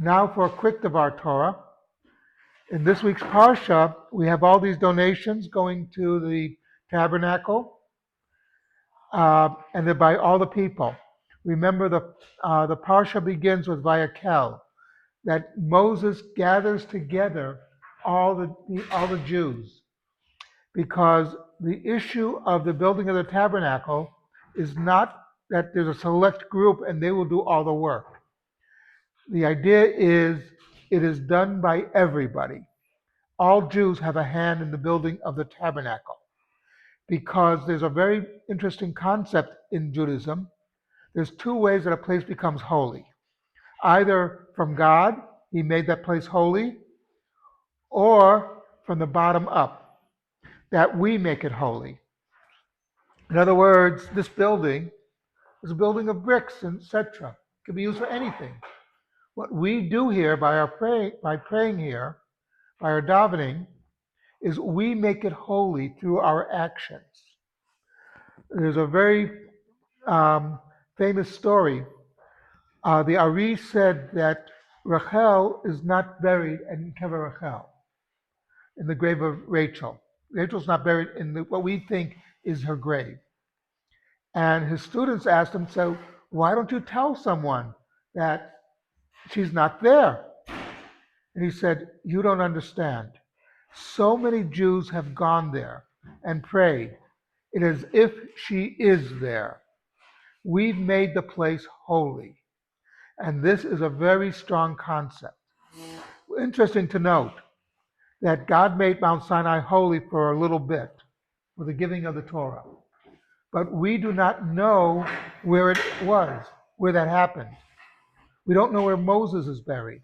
Now for a quick Devar Torah. In this week's Parsha, we have all these donations going to the tabernacle, and they're by all the people. Remember, the Parsha begins with Vayakel, that Moses gathers together all the Jews, because the issue of the building of the tabernacle is not that there's a select group and they will do all the work. The idea is it is done by everybody. All Jews have a hand in the building of the tabernacle, because there's a very interesting concept in Judaism. There's two ways that a place becomes holy. Either from God, He made that place holy, or from the bottom up, that we make it holy. In other words, this building is a building of bricks, etc. It can be used for anything. What we do here by praying here, by our davening, is we make it holy through our actions. There's a very famous story. The Ari said that Rachel is not buried in Kever Rachel, in the grave of Rachel. Rachel's not buried in what we think is her grave. And his students asked him, so why don't you tell someone that she's not there? And he said, you don't understand. So many Jews have gone there and prayed. It is as if she is there. We've made the place holy. And this is a very strong concept. Interesting to note that God made Mount Sinai holy for a little bit, for the giving of the Torah. But we do not know where it was, where that happened. We don't know where Moses is buried.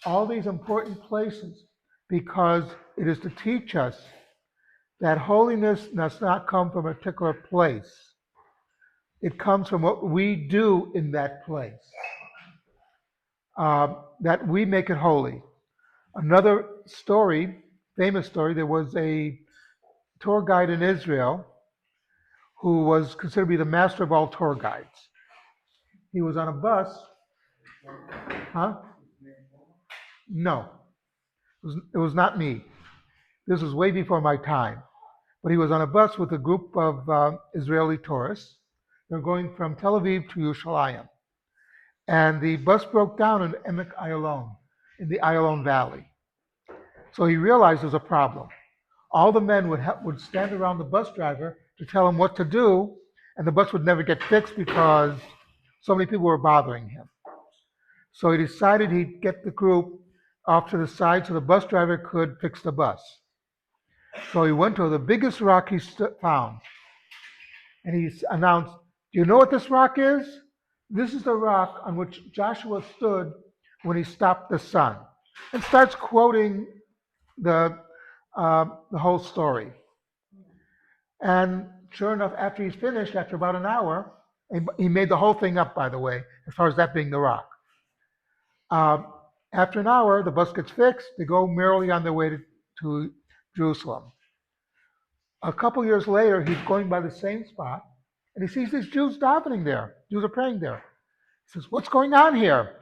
All these important places, because it is to teach us that holiness does not come from a particular place. It comes from what we do in that place, that we make it holy. Another story, famous story, there was a tour guide in Israel who was considered to be the master of all tour guides. He was on a bus. Huh? No, it was not me. This was way before my time. But he was on a bus with a group of Israeli tourists. They're going from Tel Aviv to Yerushalayim. And the bus broke down in Emek Ayalon, in the Ayalon Valley. So he realized there was a problem. All the men would stand around the bus driver to tell him what to do, and the bus would never get fixed because so many people were bothering him. So he decided he'd get the group off to the side so the bus driver could fix the bus. So he went to the biggest rock he found, and he announced, do you know what this rock is? This is the rock on which Joshua stood when he stopped the sun. And starts quoting the whole story. And sure enough, after he's finished, after about an hour, he made the whole thing up, by the way, as far as that being the rock. After an hour, the bus gets fixed. They go merrily on their way to Jerusalem. A couple years later, he's going by the same spot, and he sees these Jews davening there. Jews are praying there. He says, what's going on here?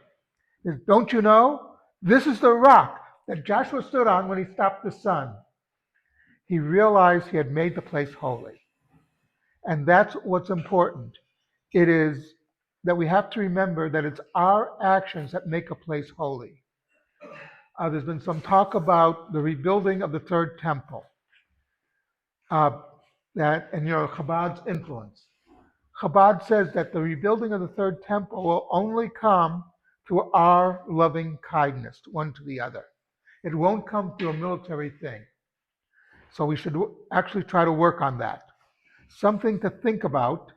He says, don't you know? This is the rock that Joshua stood on when he stopped the sun. He realized he had made the place holy. And that's what's important. It is that we have to remember that it's our actions that make a place holy. There's been some talk about the rebuilding of the third temple, Chabad's influence. Chabad says that the rebuilding of the third temple will only come through our loving kindness one to the other. It won't come through a military thing. So we should actually try to work on that. Something to think about